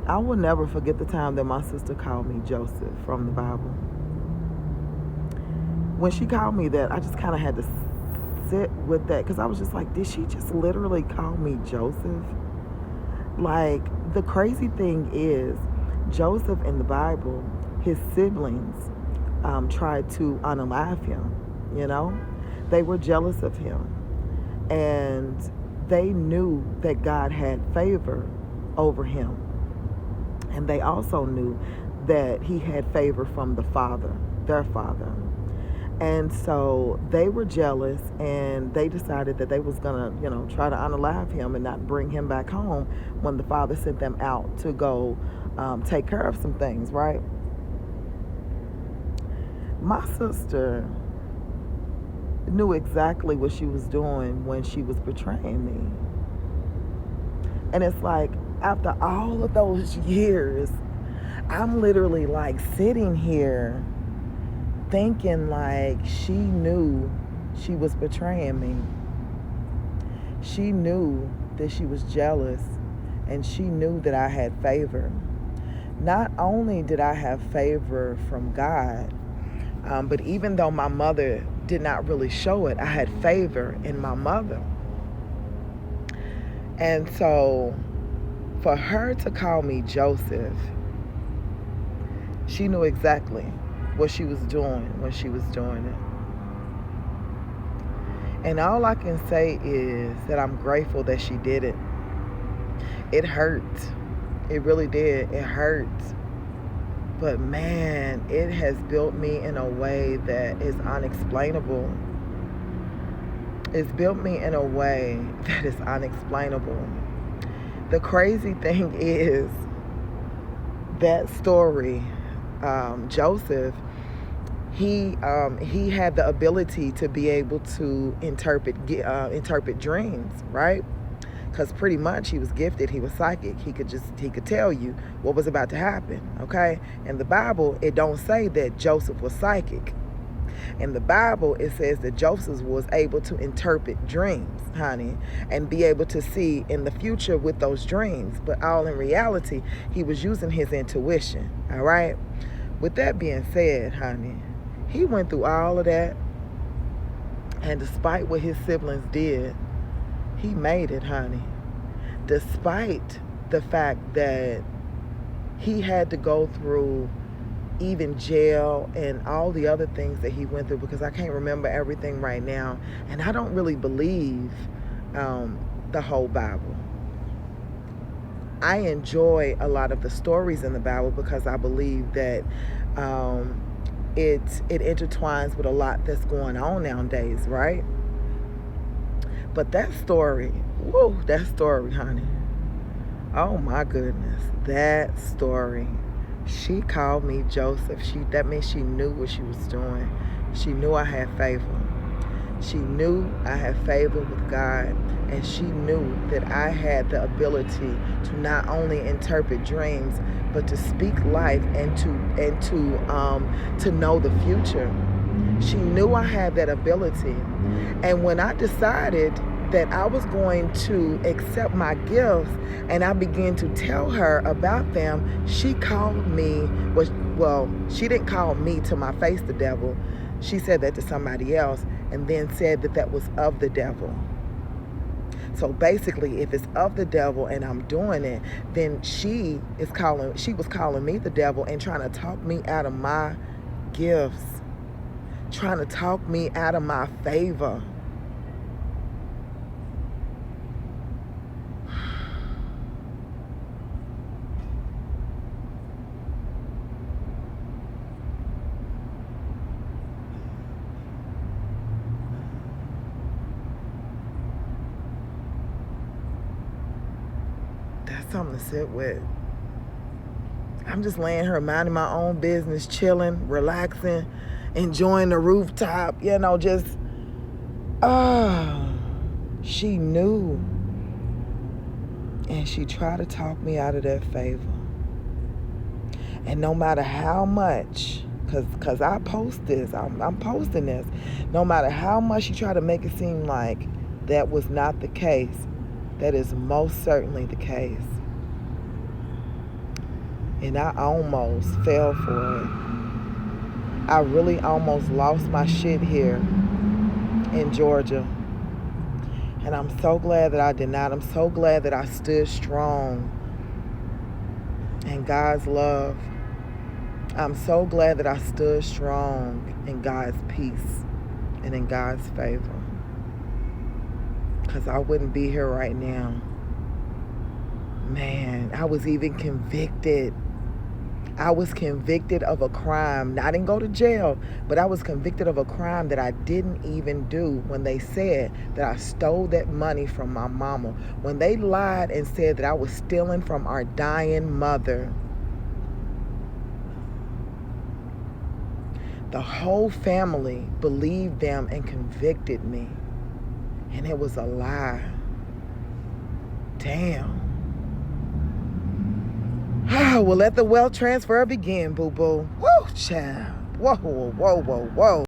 I will never forget the time that my sister called me Joseph from the Bible. When she called me that, I just kind of had to sit with that because I was just like, did she just literally call me Joseph? Like, the crazy thing is, Joseph in the Bible, his siblings tried to unalive him, you know? They were jealous of him. And they knew that God had favor over him. And they also knew that he had favor from the Father, their Father. And so they were jealous, and they decided that they was gonna, try to unalive him and not bring him back home when the Father sent them out to go take care of some things, right? My sister knew exactly what she was doing when she was betraying me. And it's like, after all of those years, I'm literally like sitting here thinking like she knew she was betraying me. She knew that she was jealous, and she knew that I had favor. Not only did I have favor from God, but even though my mother did not really show it, I had favor in my mother. And so for her to call me Joseph, she knew exactly what she was doing when she was doing it. And all I can say is that I'm grateful that she did it. It hurt. It really did. It hurt. But man, it has built me in a way that is unexplainable. It's built me in a way that is unexplainable. The crazy thing is that story, Joseph, he had the ability to be able to interpret dreams, right? Because pretty much he was gifted. He was psychic. He could tell you what was about to happen. Okay, in the Bible, it don't say that Joseph was psychic. In the Bible, it says that Joseph was able to interpret dreams, honey, and be able to see in the future with those dreams. But all in reality, he was using his intuition. All right. With that being said, honey, he went through all of that, and despite what his siblings did, he made it, honey. Despite the fact that he had to go through even jail and all the other things that he went through, because I can't remember everything right now, and I don't really believe the whole Bible. I enjoy a lot of the stories in the Bible because I believe that it intertwines with a lot that's going on nowadays, right? But that story, that story, honey. Oh my goodness, that story. She called me Joseph. That means she knew what she was doing. She knew I had favor. She knew I had favor with God, and she knew that I had the ability to not only interpret dreams, but to speak life and to know the future. She knew I had that ability. And when I decided that I was going to accept my gifts and I began to tell her about them, she called me, well, she didn't call me to my face the devil. She said that to somebody else and then said that that was of the devil. So basically, if it's of the devil and I'm doing it, then she was calling me the devil and trying to talk me out of my gifts, trying to talk me out of my favor. That's something to sit with. I'm just laying here minding my own business, chilling, relaxing, enjoying the rooftop, just, she knew. And she tried to talk me out of that favor. And no matter how much, because I post this, I'm posting this, no matter how much she tried to make it seem like that was not the case, that is most certainly the case. And I almost fell for it. I really almost lost my shit here in Georgia. And I'm so glad that I did not. I'm so glad that I stood strong in God's love. I'm so glad that I stood strong in God's peace and in God's favor. Because I wouldn't be here right now. Man, I was even convicted. I was convicted of a crime. I didn't go to jail, but I was convicted of a crime that I didn't even do when they said that I stole that money from my mama. When they lied and said that I was stealing from our dying mother. The whole family believed them and convicted me. And it was a lie. Damn. Well, let the wealth transfer begin, boo-boo. Woo, child. Whoa, whoa, whoa, whoa.